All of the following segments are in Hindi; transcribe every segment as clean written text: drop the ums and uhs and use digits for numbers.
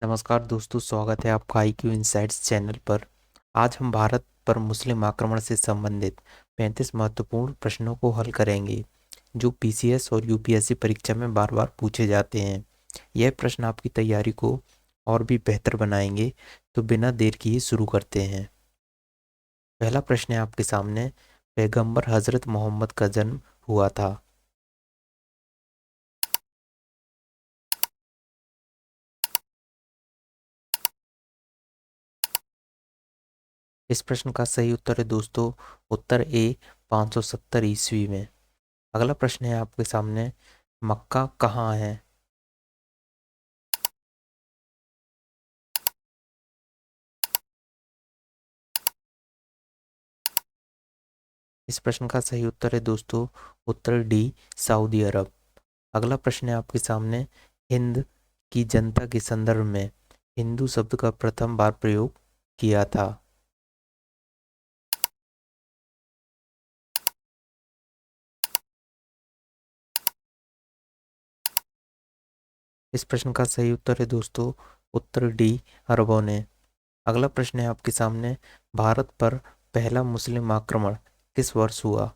नमस्कार दोस्तों, स्वागत है आपका IQ इनसाइट्स चैनल पर। आज हम भारत पर मुस्लिम आक्रमण से संबंधित 35 महत्वपूर्ण प्रश्नों को हल करेंगे, जो PCS और UPSC परीक्षा में बार बार पूछे जाते हैं। यह प्रश्न आपकी तैयारी को और भी बेहतर बनाएंगे। तो बिना देर किए शुरू करते हैं। पहला प्रश्न है आपके सामने, पैगंबर हजरत मोहम्मद का जन्म हुआ था। इस प्रश्न का सही उत्तर है दोस्तों, उत्तर ए, 570 ईस्वी में। अगला प्रश्न है आपके सामने, मक्का कहाँ है। इस प्रश्न का सही उत्तर है दोस्तों, उत्तर डी, सऊदी अरब। अगला प्रश्न है आपके सामने, हिंद की जनता के संदर्भ में हिंदू शब्द का प्रथम बार प्रयोग किया था। इस प्रश्न का सही उत्तर है दोस्तों, उत्तर डी, अरबों ने। अगला प्रश्न है आपके सामने, भारत पर पहला मुस्लिम आक्रमण किस वर्ष हुआ।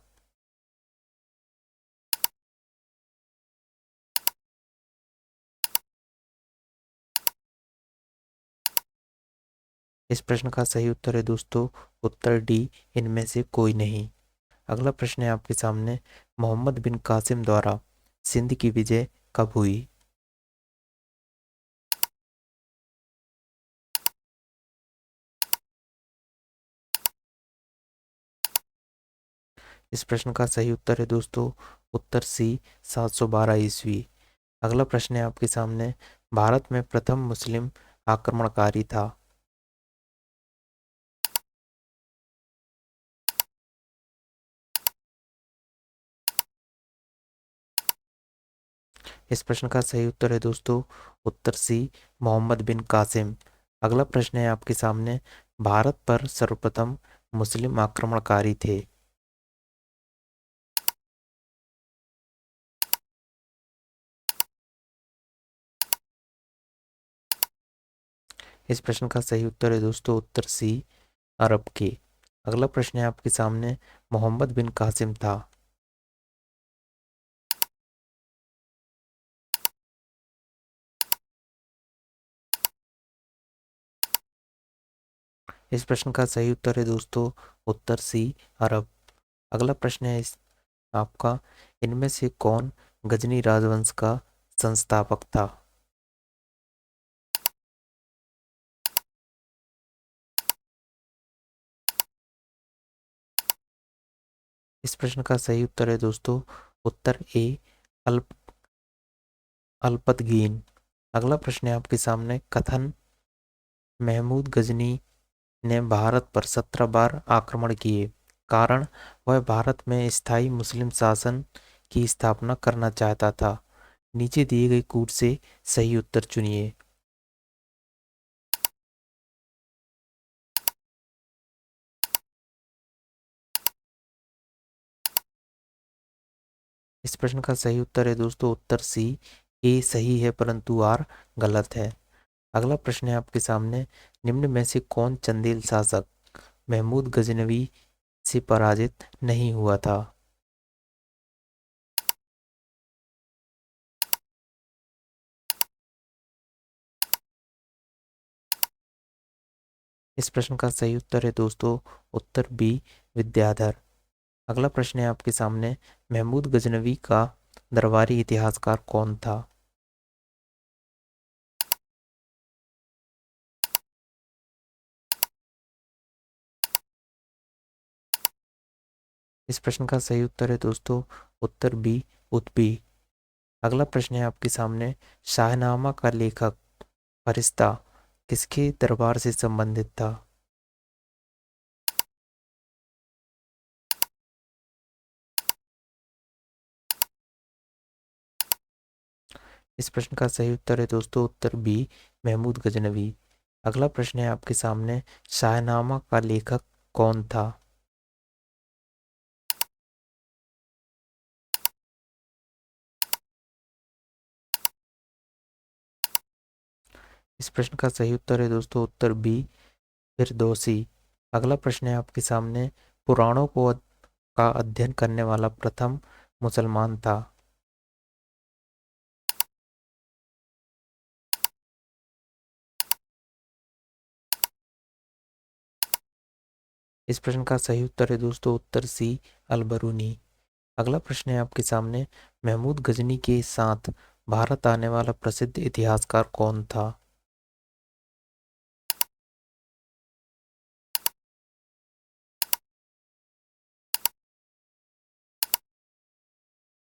इस प्रश्न का सही उत्तर है दोस्तों, उत्तर डी, इनमें से कोई नहीं। अगला प्रश्न है आपके सामने, मोहम्मद बिन कासिम द्वारा सिंध की विजय कब हुई। इस प्रश्न का सही उत्तर है दोस्तों, उत्तर सी, 712 ईस्वी। अगला प्रश्न है आपके सामने, भारत में प्रथम मुस्लिम आक्रमणकारी था। इस प्रश्न का सही उत्तर है दोस्तों, उत्तर सी, मोहम्मद बिन कासिम। अगला प्रश्न है आपके सामने, भारत पर सर्वप्रथम मुस्लिम आक्रमणकारी थे। इस प्रश्न का सही उत्तर है दोस्तों, उत्तर सी, अरब के। अगला प्रश्न है आपके सामने, मोहम्मद बिन कासिम था। इस प्रश्न का सही उत्तर है दोस्तों, उत्तर सी, अरब। अगला प्रश्न है आपका, इनमें से कौन गजनी राजवंश का संस्थापक था। इस प्रश्न का सही उत्तर है दोस्तों, उत्तर ए, अल्प अल्पतगीन। अगला प्रश्न है आपके सामने, कथन महमूद गजनी ने भारत पर 17 बार आक्रमण किए, कारण वह भारत में स्थायी मुस्लिम शासन की स्थापना करना चाहता था। नीचे दिए गए कूट से सही उत्तर चुनिए। इस प्रश्न का सही उत्तर है दोस्तों, उत्तर सी, ए सही है परंतु आर गलत है। अगला प्रश्न है आपके सामने, निम्न में से कौन चंदेल शासक महमूद गजनवी से पराजित नहीं हुआ था। इस प्रश्न का सही उत्तर है दोस्तों, उत्तर बी, विद्याधर। अगला प्रश्न है आपके सामने, महमूद गजनवी का दरबारी इतिहासकार कौन था। इस प्रश्न का सही उत्तर है दोस्तों, उत्तर बी, उत्बी। अगला प्रश्न है आपके सामने, शाहनामा का लेखक फरिश्ता किसके दरबार से संबंधित था। इस प्रश्न का सही उत्तर है दोस्तों, उत्तर बी, महमूद गजनवी। अगला प्रश्न है आपके सामने, शाहनामा का लेखक कौन था। इस प्रश्न का सही उत्तर है दोस्तों उत्तर बी फिरदौसी। अगला प्रश्न है आपके सामने, पुराणों का अध्ययन करने वाला प्रथम मुसलमान था। इस प्रश्न का सही उत्तर है दोस्तों उत्तर सी अल-बरूनी। अगला प्रश्न है आपके सामने, महमूद गजनी के साथ भारत आने वाला प्रसिद्ध इतिहासकार कौन था।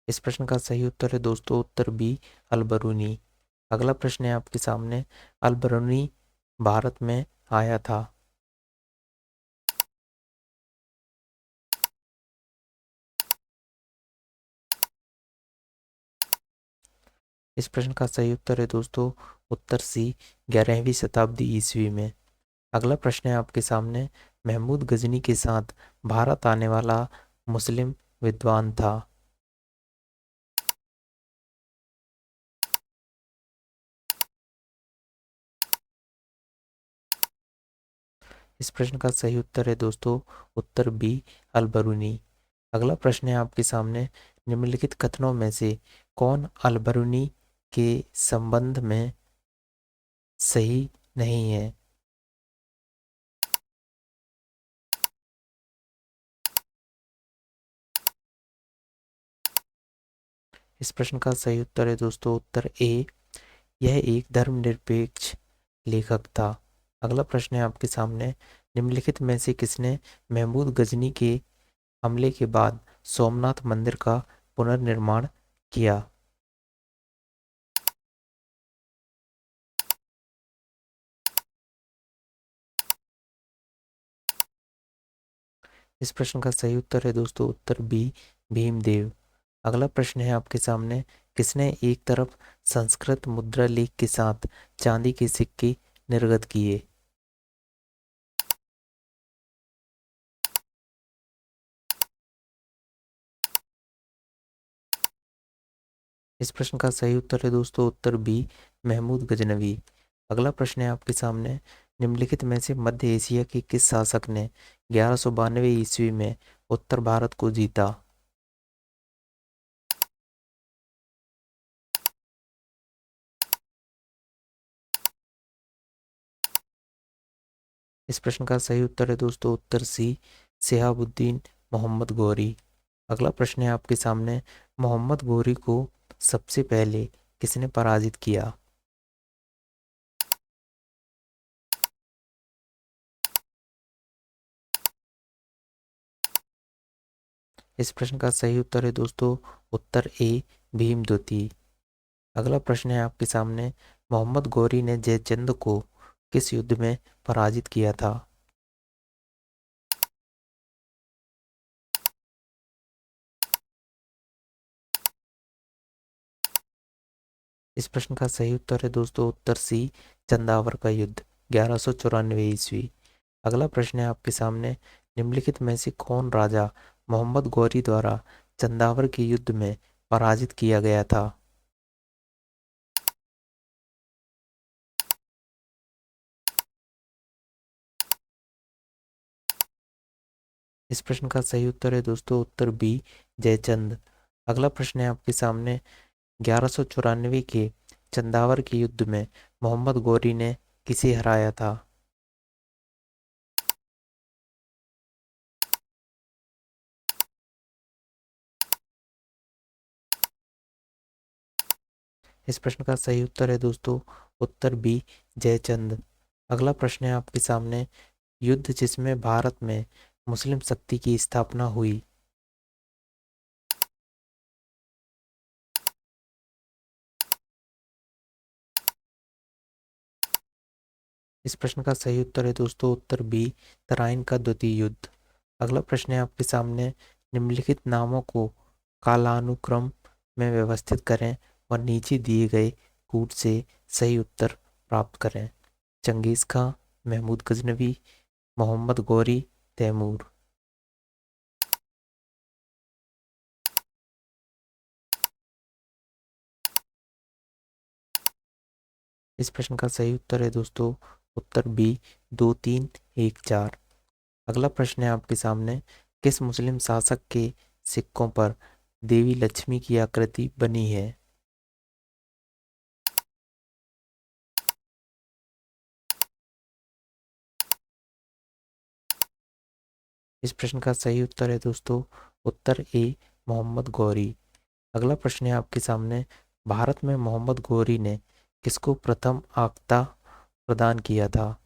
इस प्रश्न का सही उत्तर है दोस्तों उत्तर बी अल-बरूनी। अगला प्रश्न है आपके सामने, अल-बरूनी भारत में आया था। इस प्रश्न का सही उत्तर है दोस्तों उत्तर सी 11वीं शताब्दी ईस्वी में। अगला प्रश्न है आपके सामने, महमूद गजनी के साथ भारत आने वाला मुस्लिम विद्वान था। इस प्रश्न का सही उत्तर है दोस्तों उत्तर बी अल-बरूनी। अगला प्रश्न है आपके सामने, निम्नलिखित कथनों में से कौन अल-बरूनी के संबंध में सही नहीं है। इस प्रश्न का सही उत्तर है दोस्तों उत्तर ए, यह एक धर्मनिरपेक्ष लेखक था। अगला प्रश्न है आपके सामने, निम्नलिखित में से किसने महमूद गजनी के हमले के बाद सोमनाथ मंदिर का पुनर्निर्माण किया। इस प्रश्न का सही उत्तर है दोस्तों उत्तर बी भीमदेव। अगला प्रश्न है आपके सामने, किसने एक तरफ संस्कृत मुद्रा लेख के साथ चांदी के सिक्के निर्गत किए। इस प्रश्न का सही उत्तर है दोस्तों उत्तर बी महमूद गजनवी। अगला प्रश्न है आपके सामने, निम्नलिखित में से मध्य एशिया के किस शासक ने 1192 ईस्वी में उत्तर भारत को जीता। इस प्रश्न का सही उत्तर है दोस्तों उत्तर सी शिहाबुद्दीन मोहम्मद गौरी। अगला प्रश्न है आपके सामने, मोहम्मद गौरी को सबसे पहले किसने पराजित किया। इस प्रश्न का सही उत्तर है दोस्तों उत्तर ए भीमद्युति। अगला प्रश्न है आपके सामने, मोहम्मद गौरी ने जयचंद को किस युद्ध में पराजित किया था। इस प्रश्न का सही उत्तर है दोस्तों उत्तर सी चंदावर का युद्ध 1194 ईस्वी। अगला प्रश्न है आपके सामने, निम्नलिखित में से कौन राजा मोहम्मद गौरी द्वारा चंदावर के युद्ध में पराजित किया गया था। इस प्रश्न का सही उत्तर है दोस्तों उत्तर बी जयचंद। अगला प्रश्न है आपके सामने, 1194 के चंदावर के युद्ध में मोहम्मद गौरी ने किसे हराया था। इस प्रश्न का सही उत्तर है दोस्तों उत्तर बी जयचंद। अगला प्रश्न है आपके सामने, युद्ध जिसमें भारत में मुस्लिम शक्ति की स्थापना हुई। इस प्रश्न का सही उत्तर है दोस्तों उत्तर बी तराइन का द्वितीय युद्ध। अगला प्रश्न है आपके सामने, निम्नलिखित नामों को कालानुक्रम में व्यवस्थित करें और नीचे दिए गए कूट से सही उत्तर प्राप्त करें। चंगेज खां, महमूद गजनवी, मोहम्मद गौरी, तैमूर। इस प्रश्न का सही उत्तर है दोस्तों उत्तर बी 2314। अगला प्रश्न है आपके सामने, किस मुस्लिम शासक के सिक्कों पर देवी लक्ष्मी की आकृति बनी है? इस प्रश्न का सही उत्तर है दोस्तों उत्तर ए मोहम्मद गौरी। अगला प्रश्न है आपके सामने, भारत में मोहम्मद गौरी ने किसको प्रथम आक्ता प्रदान किया था?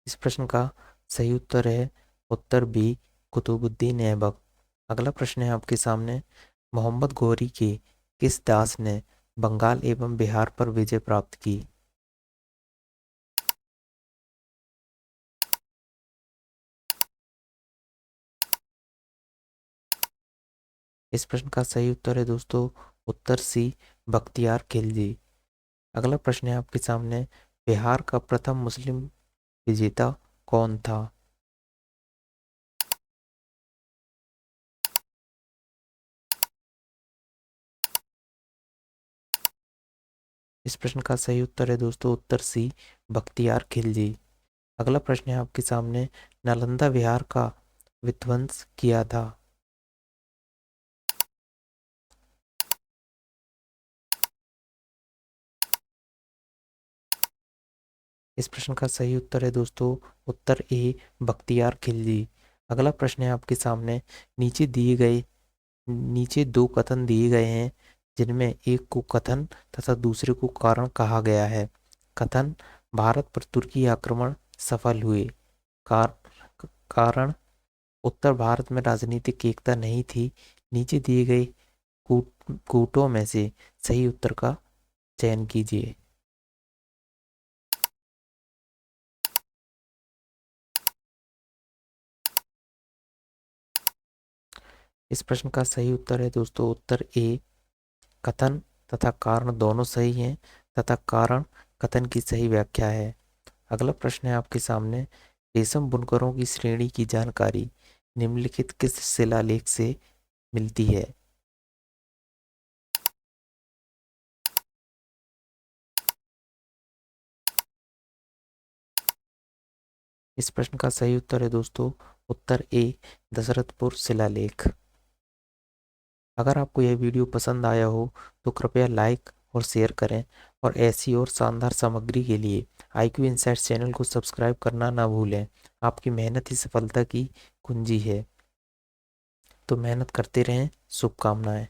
इस प्रश्न का सही उत्तर है उत्तर बी कुतुबुद्दीन ऐबक। अगला प्रश्न है आपके सामने, मोहम्मद गौरी के किस दास ने बंगाल एवं बिहार पर विजय प्राप्त की? इस प्रश्न का सही उत्तर है दोस्तों उत्तर सी बख्तियार खिलजी। अगला प्रश्न है आपके सामने, बिहार का प्रथम मुस्लिम विजेता कौन था? इस प्रश्न का सही उत्तर है दोस्तों उत्तर सी बख्तियार खिलजी। अगला प्रश्न है आपके सामने, नालंदा विहार का विध्वंस किया था? इस प्रश्न का सही उत्तर है दोस्तों उत्तर ए बख्तियार खिलजी। अगला प्रश्न है आपके सामने, नीचे दो कथन दिए गए हैं जिनमें एक को कथन तथा दूसरे को कारण कहा गया है। कथन, भारत पर तुर्की आक्रमण सफल हुए। कार, कारण, उत्तर भारत में राजनीतिक एकता नहीं थी। नीचे दिए गए कूटों में से सही उत्तर का चयन कीजिए। इस प्रश्न का सही उत्तर है दोस्तों उत्तर ए कथन तथा कारण दोनों सही हैं तथा कारण कथन की सही व्याख्या है। अगला प्रश्न है आपके सामने, रेशम बुनकरों की श्रेणी की जानकारी निम्नलिखित किस शिलालेख से मिलती है? इस प्रश्न का सही उत्तर है दोस्तों उत्तर ए दशरथपुर शिलालेख। अगर आपको यह वीडियो पसंद आया हो तो कृपया लाइक और शेयर करें और ऐसी और शानदार सामग्री के लिए IQ इनसाइट्स चैनल को सब्सक्राइब करना ना भूलें। आपकी मेहनत ही सफलता की कुंजी है, तो मेहनत करते रहें। शुभकामनाएं।